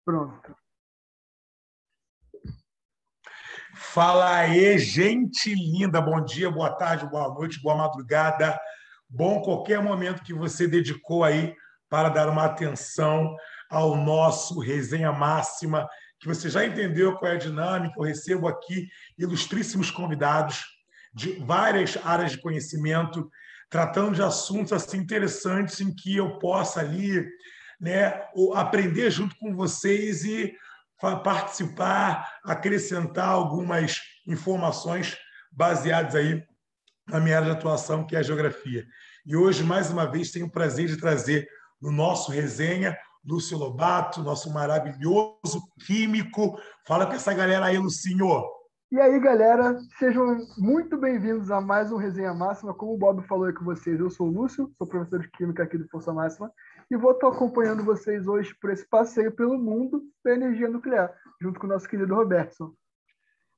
Pronto. Fala aí, gente linda. Bom dia, boa tarde, boa noite, boa madrugada. Bom qualquer momento que você dedicou aí para dar uma atenção ao nosso Resenha Máxima, que você já entendeu qual é a dinâmica. Eu recebo aqui ilustríssimos convidados de várias áreas de conhecimento, tratando de assuntos assim interessantes em que eu possa ali, né, aprender junto com vocês e participar, acrescentar algumas informações baseadas aí na minha área de atuação, que é a geografia. E hoje, mais uma vez, tenho o prazer de trazer no nosso resenha Lúcio Lobato, nosso maravilhoso químico. Fala com essa galera aí, Lucinho. E aí, galera, sejam muito bem-vindos a mais um Resenha Máxima. Como o Bob falou aí com vocês, eu sou o Lúcio, sou professor de Química aqui do Força Máxima e vou estar acompanhando vocês hoje por esse passeio pelo mundo da energia nuclear, junto com o nosso querido Robertson.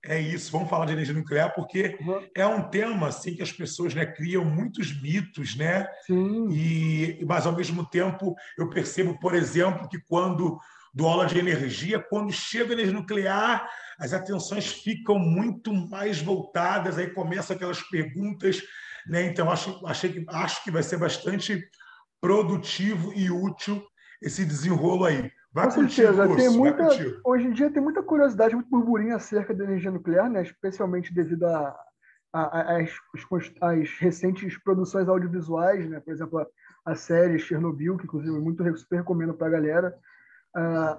É isso, vamos falar de energia nuclear, porque é um tema assim, que as pessoas, né, criam muitos mitos, né? Sim. Mas, ao mesmo tempo, eu percebo, por exemplo, que quando dou aula de energia, quando chega a energia nuclear, as atenções ficam muito mais voltadas, aí começam aquelas perguntas, né? Então, acho que vai ser bastante produtivo e útil esse desenrolo aí. Com Vai contigo, certeza, Lúcio, vai contigo. hoje em dia tem muita curiosidade, muito burburinho acerca da energia nuclear, né? Especialmente devido às recentes produções audiovisuais, né? Por exemplo, a série Chernobyl, que inclusive eu muito super recomendo para a galera.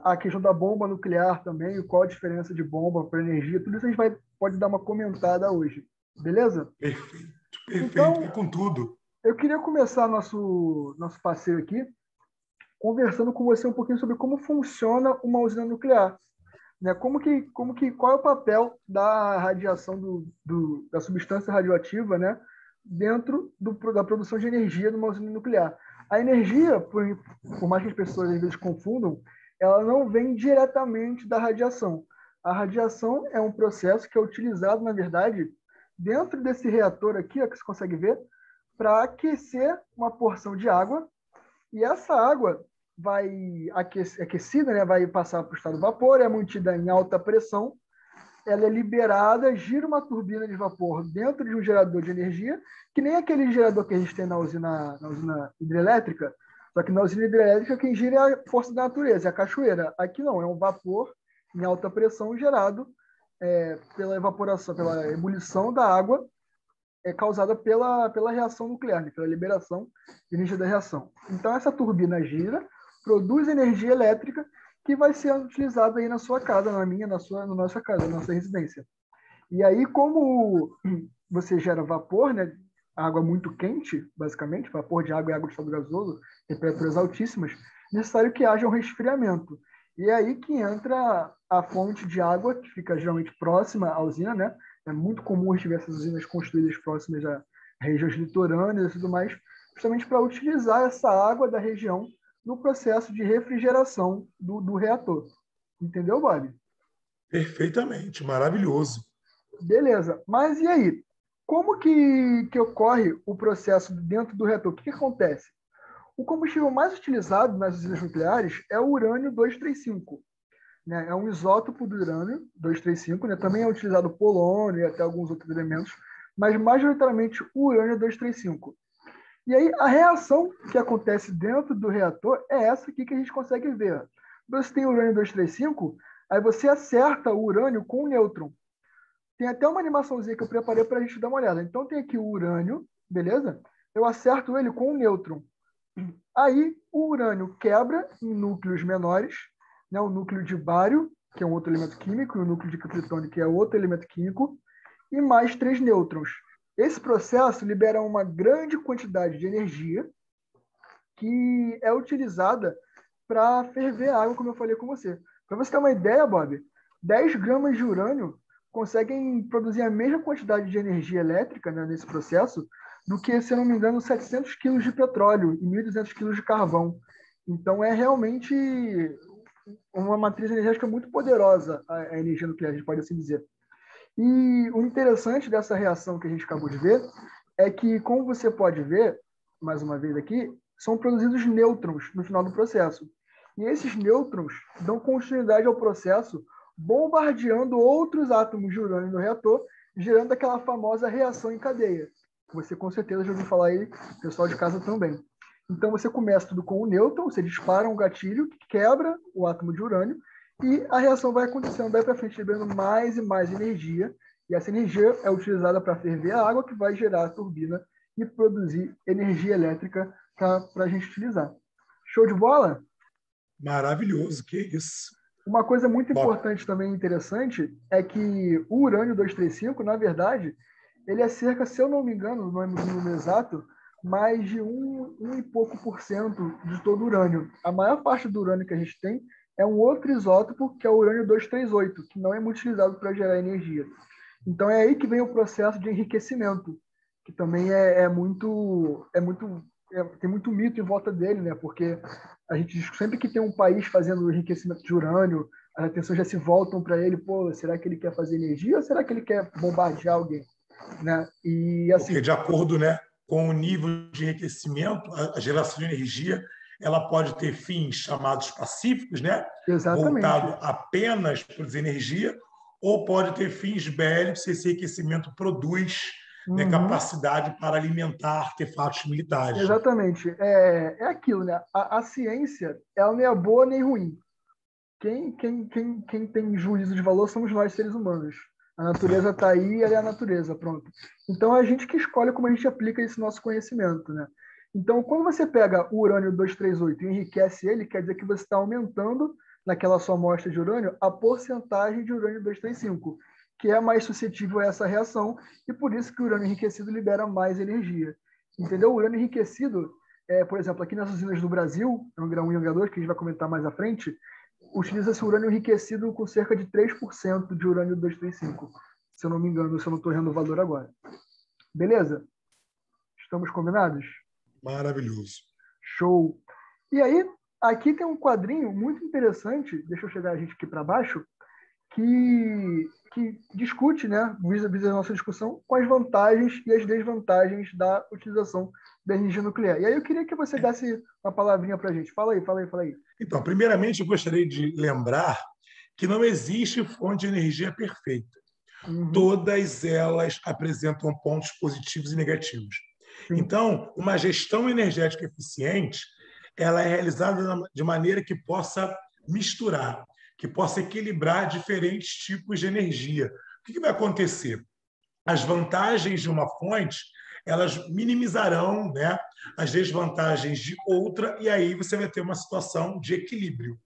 A questão da bomba nuclear também, qual a diferença de bomba para energia, tudo isso a gente pode dar uma comentada hoje, beleza? Perfeito, perfeito, Então, é com tudo. eu queria começar nosso passeio aqui conversando com você um pouquinho sobre como funciona uma usina nuclear, né? Qual é o papel da radiação da substância radioativa, né? Dentro da produção de energia numa usina nuclear. A energia, por mais que as pessoas às vezes confundam, ela não vem diretamente da radiação. A radiação é um processo que é utilizado, na verdade, dentro desse reator aqui, ó, que você consegue ver, para aquecer uma porção de água, e essa água vai aquecida, né, vai passar para o estado de vapor, é mantida em alta pressão, ela é liberada, gira uma turbina de vapor dentro de um gerador de energia, que nem aquele gerador que a gente tem na usina hidrelétrica, só que na usina hidrelétrica quem gira é a força da natureza, é a cachoeira. Aqui não, é um vapor em alta pressão gerado pela evaporação, pela ebulição da água causada pela reação nuclear, né, pela liberação de energia da reação. Então, essa turbina gira, produz energia elétrica que vai ser utilizada aí na sua casa, na minha, na nossa casa, na nossa residência. E aí, como você gera vapor, né, água muito quente, basicamente, vapor de água e água de estado gasoso, temperaturas altíssimas, necessário que haja um resfriamento. E é aí que entra a fonte de água, que fica geralmente próxima à usina, né? É muito comum a gente ver essas usinas construídas próximas a regiões litorâneas e tudo mais, justamente para utilizar essa água da região no processo de refrigeração do reator. Entendeu, Bob? Perfeitamente, maravilhoso. Beleza. Mas e aí? Como que ocorre o processo dentro do reator? O que acontece? O combustível mais utilizado nas usinas nucleares é o urânio 235. Né? É um isótopo do urânio 235, né? Também é utilizado o polônio e até alguns outros elementos, mas majoritariamente o urânio 235. E aí a reação que acontece dentro do reator é essa aqui que a gente consegue ver. Você tem o urânio 235, aí você acerta o urânio com o nêutron. Tem até uma animaçãozinha que eu preparei para a gente dar uma olhada. Então tem aqui o urânio, beleza? Eu acerto ele com o nêutron. Aí o urânio quebra em núcleos menores, né? O núcleo de bário, que é um outro elemento químico, e o núcleo de plutônio, que é outro elemento químico, e mais 3 nêutrons. Esse processo libera uma grande quantidade de energia que é utilizada para ferver a água, como eu falei com você. Para você ter uma ideia, Bob, 10 gramas de urânio conseguem produzir a mesma quantidade de energia elétrica, né, nesse processo do que, se eu não me engano, 700 quilos de petróleo e 1.200 quilos de carvão. Então, é realmente uma matriz energética muito poderosa, a energia nuclear, a gente pode assim dizer. E o interessante dessa reação que a gente acabou de ver é que, como você pode ver, mais uma vez aqui, são produzidos nêutrons no final do processo. E esses nêutrons dão continuidade ao processo, bombardeando outros átomos de urânio no reator, gerando aquela famosa reação em cadeia. Você com certeza já ouviu falar aí, pessoal de casa também. Então você começa tudo com o nêutron, você dispara um gatilho que quebra o átomo de urânio e a reação vai acontecendo daí para frente, liberando mais e mais energia. E essa energia é utilizada para ferver a água que vai gerar a turbina e produzir energia elétrica para a gente utilizar. Show de bola? Maravilhoso, que isso. Uma coisa muito Bom, importante também interessante é que o urânio 235, na verdade, ele é cerca, se eu não me engano, não é o número exato, mais de um e pouco por cento de todo o urânio. A maior parte do urânio que a gente tem é um outro isótopo, que é o urânio 238, que não é muito utilizado para gerar energia. Então é aí que vem o processo de enriquecimento, que também tem muito mito em volta dele, né? Porque a gente diz que sempre que tem um país fazendo enriquecimento de urânio, as atenções já se voltam para ele, pô, será que ele quer fazer energia ou será que ele quer bombardear alguém, né? E porque assim, de acordo, né, com o nível de enriquecimento, a geração de energia ela pode ter fins chamados pacíficos, né, exatamente. voltado apenas para produzir energia, ou pode ter fins bélicos se esse enriquecimento produz, né, Uhum, capacidade para alimentar artefatos militares. Né? exatamente. É aquilo, né? A ciência, ela não é boa nem ruim. Quem tem juízo de valor somos nós, seres humanos. A natureza está aí, ela é a natureza, pronto. Então, é a gente que escolhe como a gente aplica esse nosso conhecimento, né? Então, quando você pega o urânio 238 e enriquece ele, quer dizer que você está aumentando, naquela sua amostra de urânio, a porcentagem de urânio 235, que é mais suscetível a essa reação, e por isso que o urânio enriquecido libera mais energia. Entendeu? O urânio enriquecido, por exemplo, aqui nas usinas do Brasil, é um grão 1 e um grão 2, que a gente vai comentar mais à frente, utiliza-se urânio enriquecido com cerca de 3% de urânio 235, se eu não me engano, se eu não estou errando o valor agora. Beleza? Estamos combinados? Maravilhoso. Show! E aí, aqui tem um quadrinho muito interessante, deixa eu chegar a gente aqui para baixo, que discute, né, visa a nossa discussão, com as vantagens e as desvantagens da utilização da energia nuclear. E aí eu queria que você desse uma palavrinha para a gente. Fala aí, fala aí, fala aí. Então, primeiramente, eu gostaria de lembrar que não existe fonte de energia perfeita. Uhum, Todas elas apresentam pontos positivos e negativos. sim. Então, uma gestão energética eficiente, ela é realizada de maneira que possa misturar, que possa equilibrar diferentes tipos de energia. O que vai acontecer? As vantagens de uma fonte, elas minimizarão, né, as desvantagens de outra, e aí você vai ter uma situação de equilíbrio.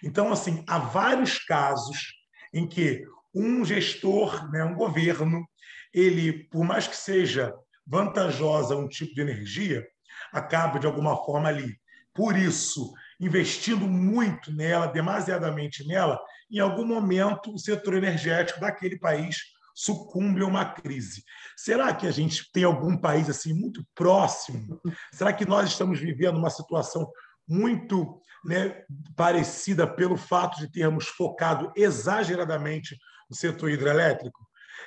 Então, assim, há vários casos em que um gestor, né, um governo, ele, por mais que seja vantajosa um tipo de energia, acaba de alguma forma ali, por isso, investindo muito nela, demasiadamente nela, em algum momento o setor energético daquele país sucumbe a uma crise. Será que a gente tem algum país assim muito próximo? Será que nós estamos vivendo uma situação muito, né, parecida pelo fato de termos focado exageradamente no setor hidrelétrico?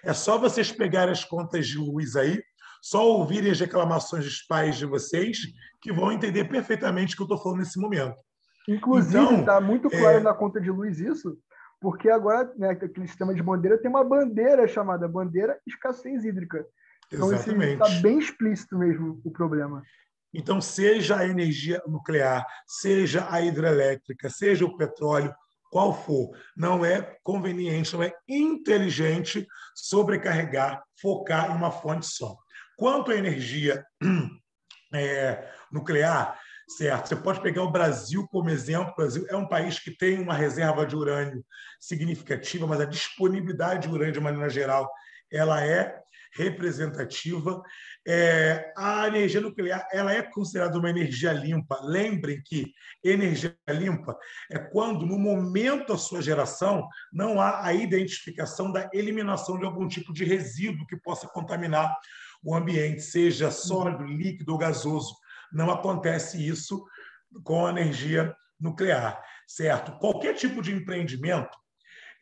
É só vocês pegarem as contas de luz aí, só ouvirem as reclamações dos pais de vocês, que vão entender perfeitamente o que eu estou falando nesse momento. Inclusive, Então, está muito claro na conta de luz isso, porque agora, né, aquele sistema de bandeira tem uma bandeira chamada bandeira escassez hídrica. Então, isso está exatamente. bem explícito mesmo o problema. Então, seja a energia nuclear, seja a hidrelétrica, seja o petróleo, qual for, não é conveniente, não é inteligente sobrecarregar, focar em uma fonte só. Quanto à energia nuclear, certo? Você pode pegar o Brasil como exemplo. O Brasil é um país que tem uma reserva de urânio significativa, mas a disponibilidade de urânio, de maneira geral, ela é representativa. A energia nuclear ela é considerada uma energia limpa. Lembrem que energia limpa é quando, no momento da sua geração, não há a identificação da eliminação de algum tipo de resíduo que possa contaminar o ambiente, seja Uhum. sólido, líquido ou gasoso. Não acontece isso com a energia nuclear, certo? Qualquer tipo de empreendimento,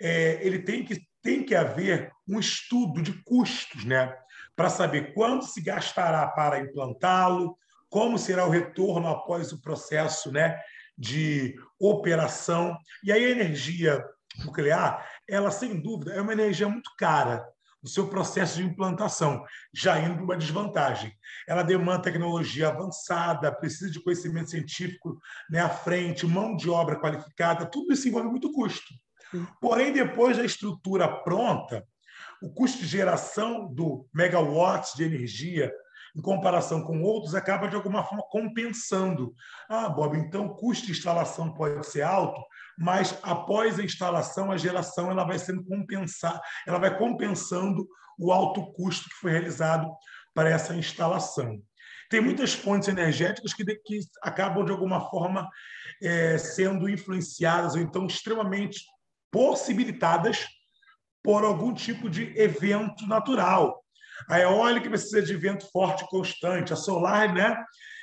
ele tem que haver um estudo de custos, né? Para saber quanto se gastará para implantá-lo, como será o retorno após o processo, né, de operação. E aí a energia nuclear, ela, sem dúvida, é uma energia muito cara no seu processo de implantação, já indo para uma desvantagem. Ela demanda tecnologia avançada, precisa de conhecimento científico, né, à frente, mão de obra qualificada, tudo isso envolve muito custo. Sim. Porém, depois da estrutura pronta, o custo de geração do megawatts de energia, em comparação com outros, acaba de alguma forma compensando. Ah, Bob, então o custo de instalação pode ser alto, mas após a instalação, a geração ela vai sendo compensada, ela vai compensando o alto custo que foi realizado para essa instalação. Tem muitas fontes energéticas que acabam, de alguma forma, sendo influenciadas ou então extremamente possibilitadas por algum tipo de evento natural. A eólica precisa de vento forte e constante, a solar, né,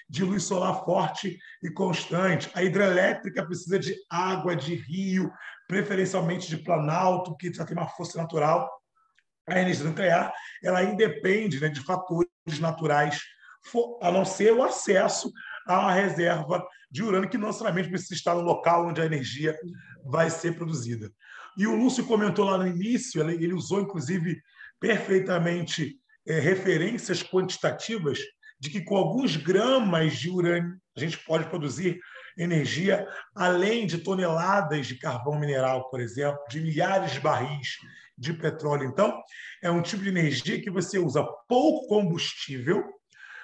de luz solar forte e constante. A hidrelétrica precisa de água de rio, preferencialmente de planalto, que já tem uma força natural. A energia nuclear ela independe, né, de fatores naturais, a não ser o acesso à reserva de urânio, que não necessariamente precisa estar no local onde a energia vai ser produzida. E o Lúcio comentou lá no início, ele usou, inclusive, perfeitamente referências quantitativas de que com alguns gramas de urânio a gente pode produzir energia além de toneladas de carvão mineral, por exemplo, de milhares de barris de petróleo. Então, é um tipo de energia que você usa pouco combustível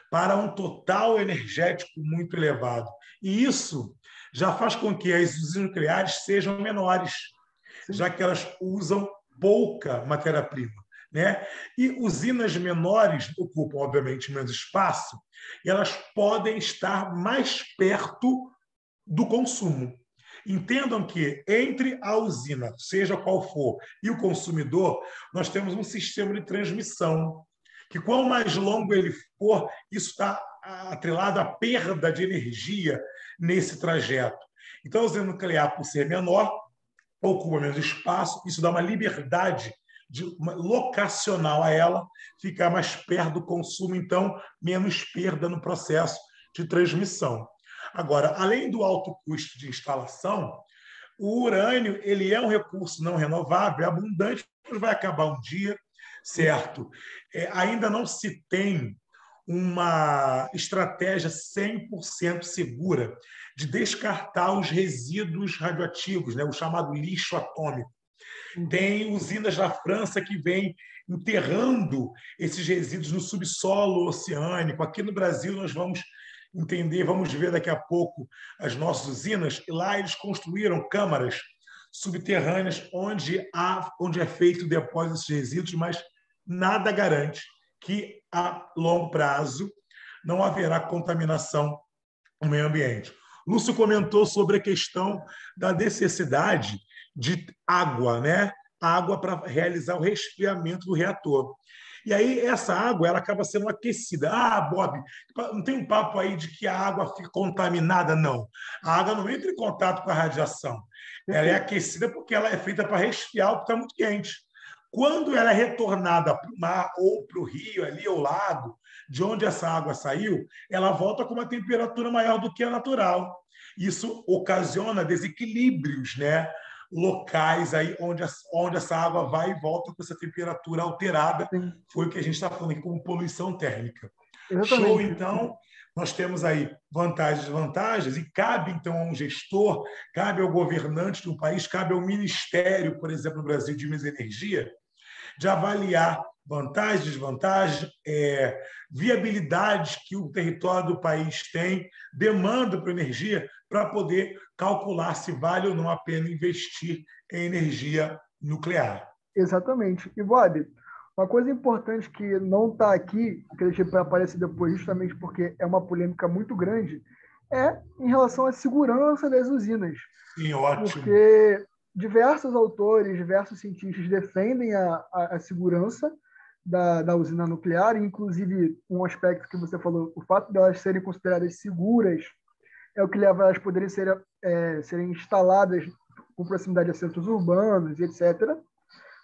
para um total energético muito elevado. E isso já faz com que as usinas nucleares sejam menores, já que elas usam pouca matéria-prima. Né? E usinas menores ocupam, obviamente, menos espaço, e elas podem estar mais perto do consumo. Entendam que entre a usina, seja qual for, e o consumidor, nós temos um sistema de transmissão, que quanto mais longo ele for, isso está atrelado à perda de energia nesse trajeto. Então, a usina nuclear, por ser menor, ocupa menos espaço, isso dá uma liberdade locacional a ela, ficar mais perto do consumo, então menos perda no processo de transmissão. Agora, além do alto custo de instalação, o urânio ele é um recurso não renovável, é abundante, mas vai acabar um dia, certo? Ainda não se tem uma estratégia 100% segura de descartar os resíduos radioativos, né? O chamado lixo atômico. Tem usinas na França que vêm enterrando esses resíduos no subsolo oceânico. Aqui no Brasil, nós vamos entender, vamos ver daqui a pouco as nossas usinas, e lá eles construíram câmaras subterrâneas onde é feito o depósito desses resíduos, mas nada garante que a longo prazo não haverá contaminação no meio ambiente. Lúcio comentou sobre a questão da necessidade de água, né? Água para realizar o resfriamento do reator. E aí essa água ela acaba sendo aquecida. Ah, Bob, não tem um papo aí de que a água fica contaminada? Não. A água não entra em contato com a radiação. Ela é aquecida porque ela é feita para resfriar porque está muito quente. Quando ela é retornada para o mar ou para o rio ali, ou lago, de onde essa água saiu, ela volta com uma temperatura maior do que a natural. Isso ocasiona desequilíbrios, né, locais aí onde essa água vai e volta com essa temperatura alterada. Sim. Foi o que a gente está falando aqui como poluição térmica. Exatamente. Show, então. Nós temos aí vantagens e desvantagens, e cabe, então, a um gestor, cabe ao governante do país, cabe ao Ministério, por exemplo, no Brasil, de Minas e Energia, de avaliar vantagens, desvantagens, viabilidades que o território do país tem, demanda para energia, para poder calcular se vale ou não a pena investir em energia nuclear. Exatamente. E, Bob, uma coisa importante que não está aqui, que deixei para aparecer depois, justamente porque é uma polêmica muito grande, é em relação à segurança das usinas. Sim, ótimo. Porque diversos autores, diversos cientistas defendem a segurança da usina nuclear, inclusive um aspecto que você falou, o fato de elas serem consideradas seguras é o que leva elas a poderem serem instaladas com proximidade a centros urbanos, etc.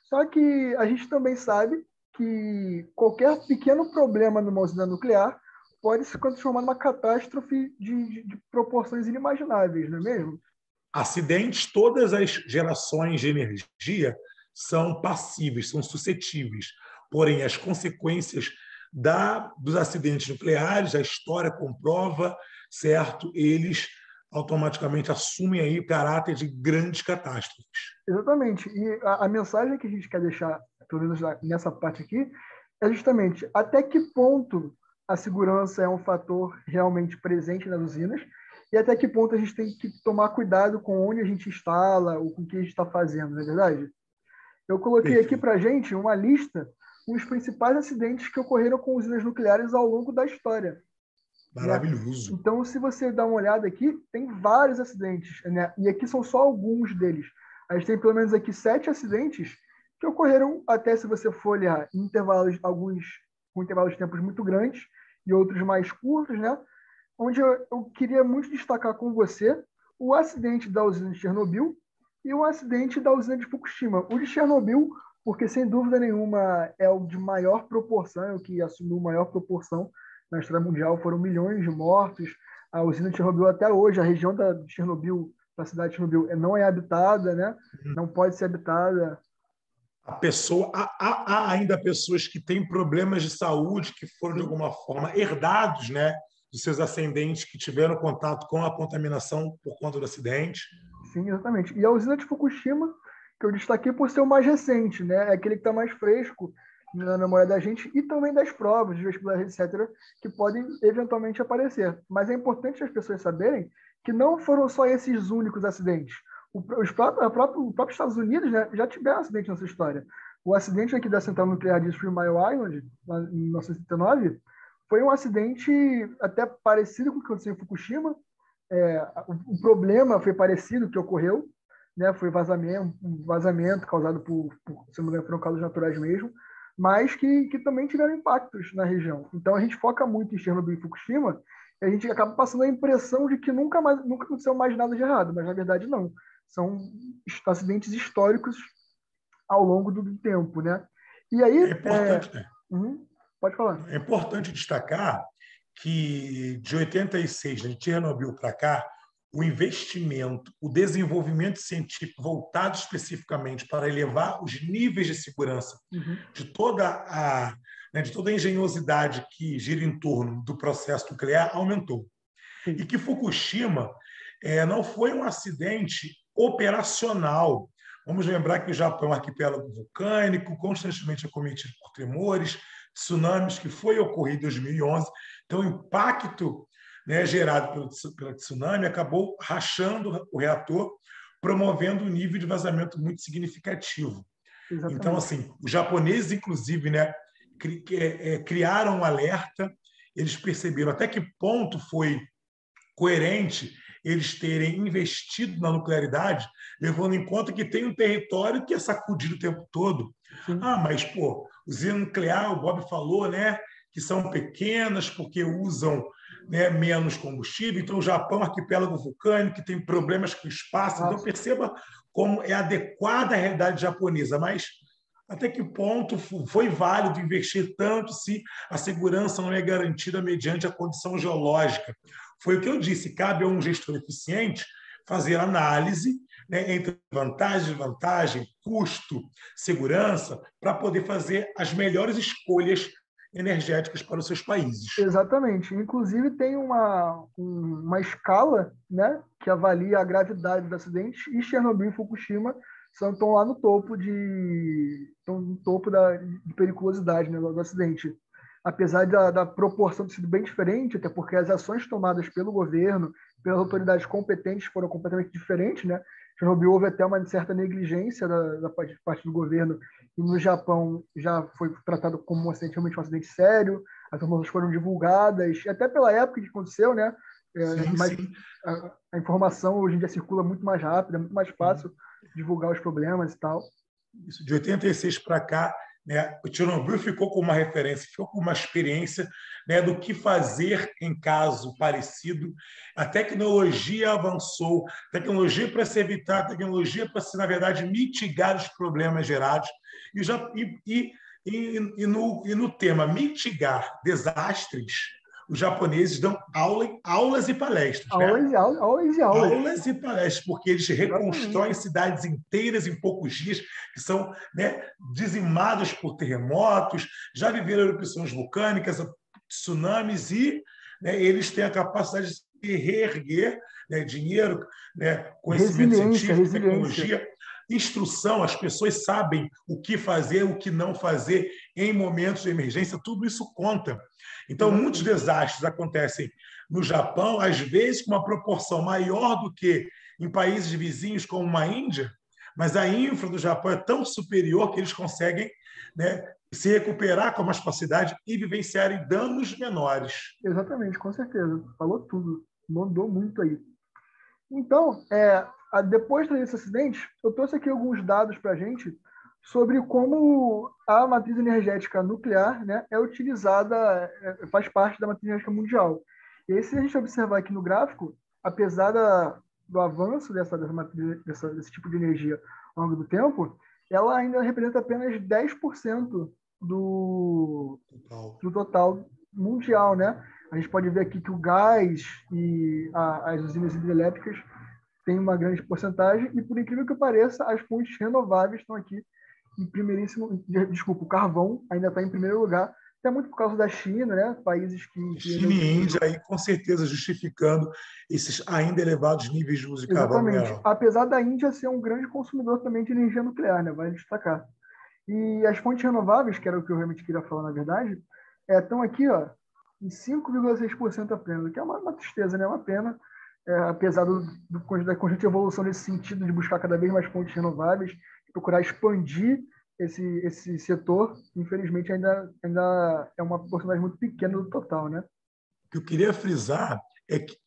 Só que a gente também sabe que qualquer pequeno problema numa usina nuclear pode se transformar numa catástrofe de proporções inimagináveis, não é mesmo? Acidentes, todas as gerações de energia são passíveis, são suscetíveis. Porém, as consequências dos acidentes nucleares, a história comprova, certo? Eles automaticamente assumem aí o caráter de grandes catástrofes. Exatamente. E a mensagem que a gente quer deixar, pelo menos nessa parte aqui, é justamente até que ponto a segurança é um fator realmente presente nas usinas e até que ponto a gente tem que tomar cuidado com onde a gente instala ou com o que a gente está fazendo, não é verdade? Eu coloquei aqui Perfeito. para a gente uma lista com os principais acidentes que ocorreram com usinas nucleares ao longo da história, né? Maravilhoso. Então, se você dá uma olhada aqui, tem vários acidentes, né? E aqui são só alguns deles. A gente tem pelo menos aqui 7 acidentes que ocorreram até, se você for olhar, em intervalos, alguns com intervalos de tempos muito grandes e outros mais curtos, né? Onde eu queria muito destacar com você o acidente da usina de Chernobyl e o acidente da usina de Fukushima. O de Chernobyl, porque sem dúvida nenhuma é o de maior proporção, é o que assumiu maior proporção na história mundial, foram milhões de mortos. A usina de Chernobyl até hoje, a região de Chernobyl, da cidade de Chernobyl, não é habitada, né? Não pode ser habitada. Há ainda pessoas que têm problemas de saúde que foram, de Sim, alguma forma, herdados, né, de seus ascendentes que tiveram contato com a contaminação por conta do acidente. sim, exatamente. E a usina de Fukushima, que eu destaquei por ser o mais recente, né? É aquele que está mais fresco na memória da gente e também das provas, de vestibulares, etc., que podem eventualmente aparecer. Mas é importante as pessoas saberem que não foram só esses únicos acidentes. O próprio Estados Unidos, né, já tiveram acidente nessa história. O acidente aqui da central nuclear de Three Mile Island, lá em 1979, foi um acidente até parecido com o que aconteceu em Fukushima. O problema foi parecido que ocorreu, né? Foi um vazamento causado se não me engano, foram causas naturais mesmo, mas que também tiveram impactos na região. Então a gente foca muito em Chernobyl e Fukushima, e a gente acaba passando a impressão de que nunca aconteceu mais nada de errado, mas na verdade não. São acidentes históricos ao longo do tempo, né? E É aí, importante, né? pode falar. É importante destacar que de 86, né, de Chernobyl para cá, o investimento, o desenvolvimento científico voltado especificamente para elevar os níveis de segurança Uhum. de toda de toda a engenhosidade que gira em torno do processo nuclear aumentou. E Sim, que Fukushima não foi um acidente operacional. Vamos lembrar que o Japão é um arquipélago vulcânico, constantemente acometido por tremores, tsunamis, que foi ocorrido em 2011. Então, o impacto, né, gerado pelo tsunami acabou rachando o reator, promovendo um nível de vazamento muito significativo. Então, exatamente. assim, os japoneses, inclusive, né, criaram um alerta, eles perceberam até que ponto foi coerente eles terem investido na nuclearidade, levando em conta que tem um território que é sacudido o tempo todo. Sim. Ah, mas, pô, usina nuclear, o Bob falou, né, que são pequenas porque usam, né, menos combustível. Então, o Japão, arquipélago vulcânico, que tem problemas com o espaço. Então, Nossa. perceba como é adequada à realidade japonesa, mas até que ponto foi válido investir tanto se a segurança não é garantida mediante a condição geológica? Foi o que eu disse, cabe a um gestor eficiente fazer análise, né, entre vantagem, desvantagem, custo, segurança, para poder fazer as melhores escolhas energéticas para os seus países. Exatamente. Inclusive tem uma escala, né, que avalia a gravidade do acidente e Chernobyl e Fukushima estão lá no topo estão no topo de periculosidade, né, do acidente. Apesar da proporção ter sido bem diferente, até porque as ações tomadas pelo governo, pelas autoridades competentes foram completamente diferentes, né? Chernobyl houve até uma certa negligência da parte do governo e no Japão já foi tratado como realmente um acidente sério, as informações foram divulgadas, até pela época que aconteceu, né? Sim, Mas sim. a informação hoje em dia circula muito mais rápido, é muito mais fácil divulgar os problemas e tal. Isso, de 86 para cá, né, o Chernobyl ficou com uma referência, ficou com uma experiência, né, do que fazer em caso parecido. A tecnologia avançou, tecnologia para se evitar, tecnologia para se, na verdade, mitigar os problemas gerados. E no tema mitigar desastres, os japoneses dão aulas e palestras, né? Aulas e aulas, aulas e aulas. Aulas e palestras, porque eles reconstroem Exatamente. cidades inteiras em poucos dias, que são, né, dizimadas por terremotos, já viveram erupções vulcânicas, tsunamis, e, né, eles têm a capacidade de se reerguer, né, dinheiro, né, conhecimento Resiliência, científico, resiliência. tecnologia, instrução, as pessoas sabem o que fazer, o que não fazer em momentos de emergência, tudo isso conta. Então, muitos Exatamente. desastres acontecem no Japão, às vezes com uma proporção maior do que em países vizinhos como a Índia, mas a infra do Japão é tão superior que eles conseguem, né, se recuperar com mais facilidade e vivenciarem danos menores. Exatamente, com certeza. Falou tudo. Mandou muito aí. Então, depois desse acidente, eu trouxe aqui alguns dados para a gente sobre como a matriz energética nuclear, né, é utilizada, faz parte da matriz energética mundial. E aí, se a gente observar aqui no gráfico, apesar do avanço desse tipo de energia ao longo do tempo, ela ainda representa apenas 10% do total mundial, né? A gente pode ver aqui que o gás e as usinas hidrelétricas têm uma grande porcentagem e, por incrível que pareça, as fontes renováveis estão aqui em primeiríssimo. Desculpa, o carvão ainda está em primeiro lugar, até muito por causa da China, né? Países que ainda China e Índia, aí, com certeza, justificando esses ainda elevados níveis de uso de carvão exatamente. mineral. Apesar da Índia ser um grande consumidor também de energia nuclear, né? Vale destacar. E as fontes renováveis, que era o que eu realmente queria falar, na verdade, estão aqui, ó, em 5,6% apenas, o que é uma tristeza, né? Uma pena, apesar da constante evolução nesse sentido de buscar cada vez mais fontes renováveis, procurar expandir esse setor, infelizmente ainda é uma porcentagem muito pequena do total, né? O que eu queria frisar é que,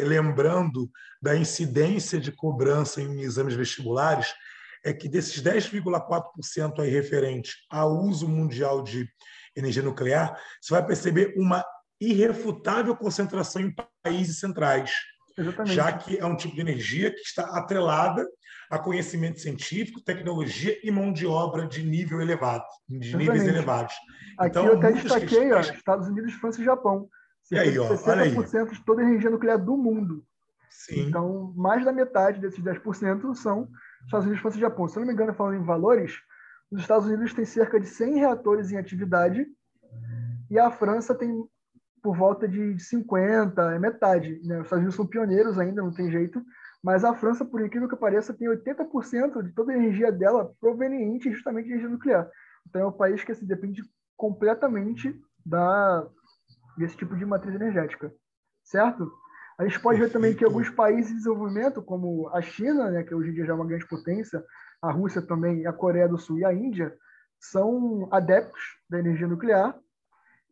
lembrando da incidência de cobrança em exames vestibulares, é que desses 10,4% aí referente ao uso mundial de energia nuclear, você vai perceber uma irrefutável concentração em países centrais, já Exatamente. que é um tipo de energia que está atrelada a conhecimento científico, tecnologia e mão de obra de nível elevado, de níveis Exatamente. elevados. Aqui eu Então, até muitas destaquei, ó, questões. Estados Unidos, França e Japão. E Cerca aí, de ó, olha aí. 60% de toda a energia nuclear do mundo. Sim, Então, mais da metade desses 10% são Estados Unidos, França e Japão. Se eu não me engano, falando em valores, os Estados Unidos têm cerca de 100 reatores em atividade e a França tem por volta de 50, é metade. Né? Os Estados Unidos são pioneiros ainda, não tem jeito, mas a França, por incrível que pareça, tem 80% de toda a energia dela proveniente justamente de energia nuclear. Então, é um país que depende completamente desse tipo de matriz energética, certo? A gente pode ver também que alguns perfeito. países em desenvolvimento, como a China, né, que hoje em dia já é uma grande potência, a Rússia também, a Coreia do Sul e a Índia, são adeptos da energia nuclear.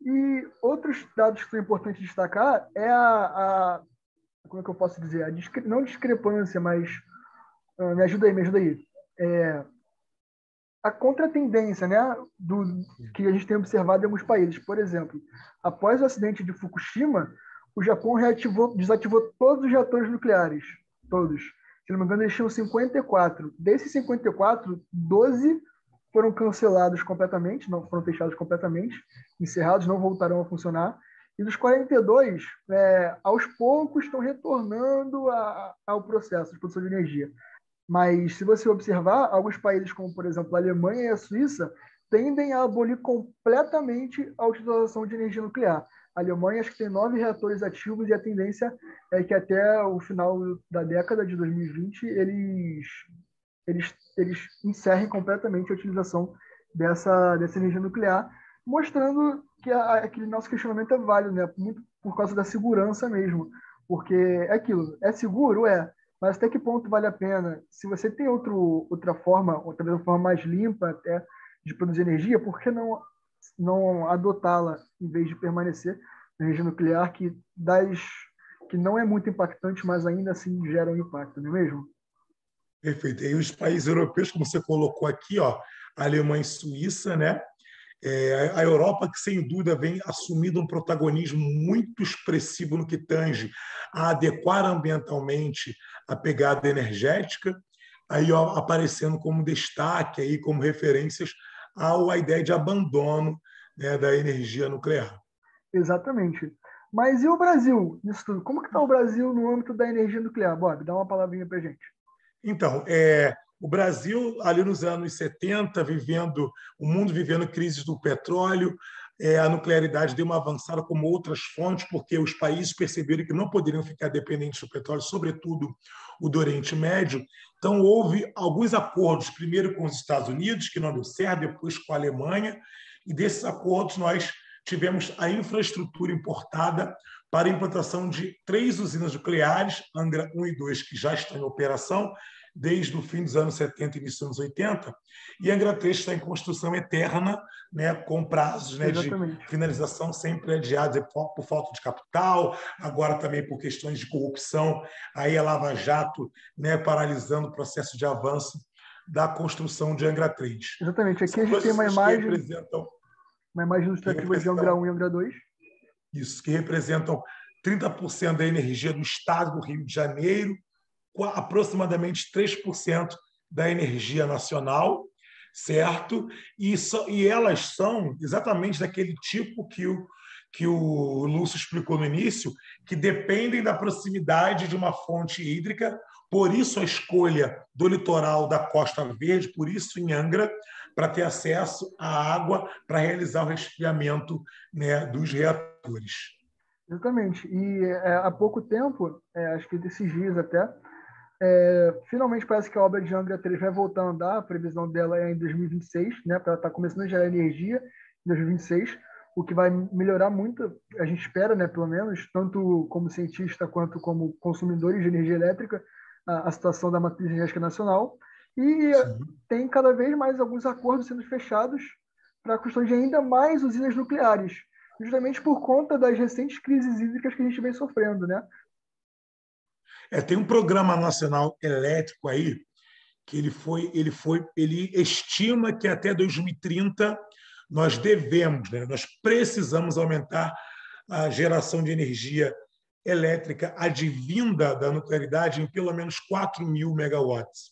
E outros dados que são importantes destacar é como é que eu posso dizer? Não discrepância, mas me ajuda aí, me ajuda aí. A contratendência, né, que a gente tem observado em alguns países. Por exemplo, após o acidente de Fukushima, o Japão desativou todos os reatores nucleares, todos. Se não me engano, eles tinham 54. Desses 54, 12 foram cancelados completamente, não foram fechados completamente, encerrados, não voltarão a funcionar. E dos 42, aos poucos estão retornando ao processo de produção de energia. Mas, se você observar, alguns países, como, por exemplo, a Alemanha e a Suíça, tendem a abolir completamente a utilização de energia nuclear. A Alemanha, acho que tem 9 reatores ativos e a tendência é que até o final da década de 2020 eles encerrem completamente a utilização dessa energia nuclear, mostrando que aquele nosso questionamento é válido, né? Muito por causa da segurança mesmo. Porque é aquilo, é seguro? É. Mas até que ponto vale a pena? Se você tem outra forma, ou talvez uma forma mais limpa até de produzir energia, por que não adotá-la em vez de permanecer na energia nuclear que não é muito impactante, mas ainda assim gera um impacto, não é mesmo? Perfeito. E os países europeus, como você colocou aqui, ó, Alemanha e Suíça, né? A Europa, que sem dúvida vem assumindo um protagonismo muito expressivo no que tange a adequar ambientalmente a pegada energética, aí ó, aparecendo como destaque, aí, como referências à ideia de abandono, né, da energia nuclear. Exatamente. Mas e o Brasil nisso tudo? Como que está o Brasil no âmbito da energia nuclear? Bob, dá uma palavrinha para gente. Então, o Brasil, ali nos anos 70, o mundo vivendo crises do petróleo, a nuclearidade deu uma avançada como outras fontes, porque os países perceberam que não poderiam ficar dependentes do petróleo, sobretudo o do Oriente Médio. Então, houve alguns acordos, primeiro com os Estados Unidos, que não deu certo, depois com a Alemanha, e desses acordos nós tivemos a infraestrutura importada para a implantação de 3 usinas nucleares, Angra 1 e 2, que já estão em operação desde o fim dos anos 70 e início dos anos 80, e Angra 3 está em construção eterna, né, com prazos, né, de Exatamente. finalização sempre adiados por falta de capital, agora também por questões de corrupção, aí a Lava Jato, né, paralisando o processo de avanço da construção de Angra 3. Exatamente. Aqui a São gente duas tem usinas uma imagem ilustrativa de Angra 1 e Angra 2. Isso, que representam 30% da energia do estado do Rio de Janeiro, aproximadamente 3% da energia nacional, certo? E elas são exatamente daquele tipo que o Lúcio explicou no início, que dependem da proximidade de uma fonte hídrica, por isso a escolha do litoral da Costa Verde, por isso em Angra, para ter acesso à água para realizar o resfriamento, né, dos reatores. Exatamente. E há pouco tempo, acho que desses dias até, finalmente parece que a obra de Angra 3 vai voltar a andar, a previsão dela é em 2026, né, para ela estar começando a gerar energia em 2026, o que vai melhorar muito, a gente espera, né, pelo menos, tanto como cientista quanto como consumidores de energia elétrica, a situação da matriz energética nacional. E Sim. tem cada vez mais alguns acordos sendo fechados para a questão de ainda mais usinas nucleares, justamente por conta das recentes crises hídricas que a gente vem sofrendo, né? Tem um programa nacional elétrico aí que ele estima que até 2030 nós devemos, né, nós precisamos aumentar a geração de energia elétrica advinda da nuclearidade em pelo menos 4.000 megawatts.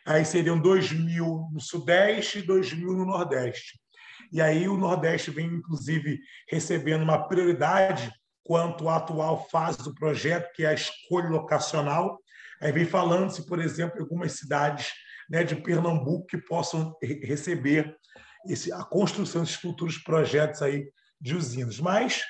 Aí seriam 2.000 no Sudeste e 2.000 no Nordeste. E aí o Nordeste vem, inclusive, recebendo uma prioridade quanto à atual fase do projeto, que é a escolha locacional. Aí vem falando-se, por exemplo, em algumas cidades, né, de Pernambuco que possam receber a construção desses futuros projetos aí de usinas. Mas,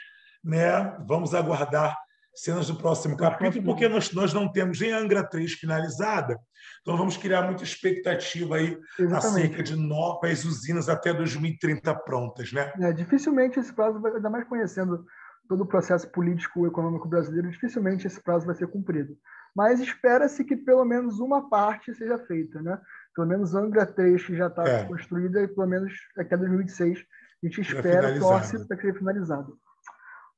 né, vamos aguardar cenas do próximo capítulo, porque nós não temos nem a Angra 3 finalizada, então vamos criar muita expectativa aí acerca de novas usinas até 2030 prontas, né? Dificilmente esse prazo, ainda mais conhecendo todo o processo político e econômico brasileiro, dificilmente esse prazo vai ser cumprido. Mas espera-se que pelo menos uma parte seja feita, né? Pelo menos Angra 3, que já está construída, e pelo menos até 2026 a gente espera, torce para que seja finalizado.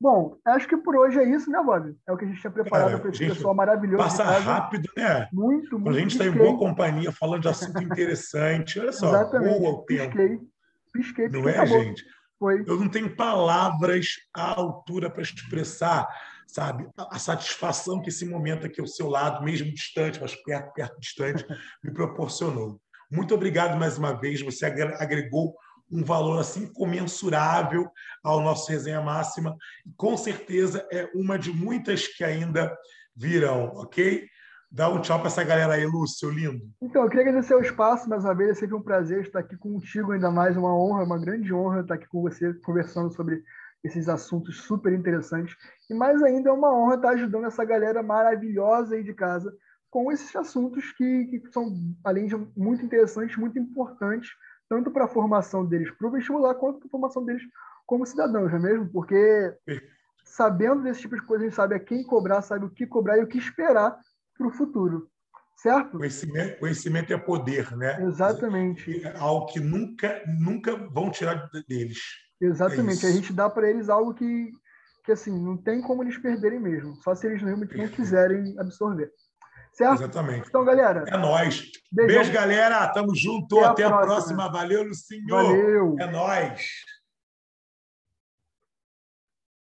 Bom, acho que por hoje é isso, né, Bob? É o que a gente tinha preparado para esse pessoal maravilhoso passa de casa. rápido, né? Muito, quando a gente está em boa companhia, falando de assunto interessante. Olha só, exatamente. voa o tempo. Pisquei, não é, acabou. gente? Foi. Eu não tenho palavras à altura para expressar, sabe, a satisfação que esse momento aqui ao seu lado, mesmo distante, mas perto distante, me proporcionou. Muito obrigado mais uma vez. Você agregou um valor assim comensurável ao nosso Resenha Máxima. E, com certeza, é uma de muitas que ainda virão, ok? Dá um tchau para essa galera aí, Lúcio, seu lindo. Então, eu queria agradecer o espaço mais uma vez. É sempre um prazer estar aqui contigo, ainda mais uma honra, uma grande honra estar aqui com você, conversando sobre esses assuntos super interessantes. E mais ainda é uma honra estar ajudando essa galera maravilhosa aí de casa com esses assuntos que são, além de muito interessantes, muito importantes, tanto para a formação deles para o vestibular, quanto para a formação deles como cidadãos, não é mesmo? Porque sabendo desse tipo de coisa, a gente sabe a quem cobrar, sabe o que cobrar e o que esperar para o futuro. Certo? Conhecimento é poder, né? Exatamente. É algo que nunca vão tirar deles. Exatamente. A gente dá para eles algo que assim, não tem como eles perderem mesmo. Só se eles realmente não quiserem absorver. Certo? Exatamente. Então, galera. É nóis. Beijão. Beijo, galera. Tamo junto. Até a próxima. Valeu, Lucinho. Valeu. É nóis.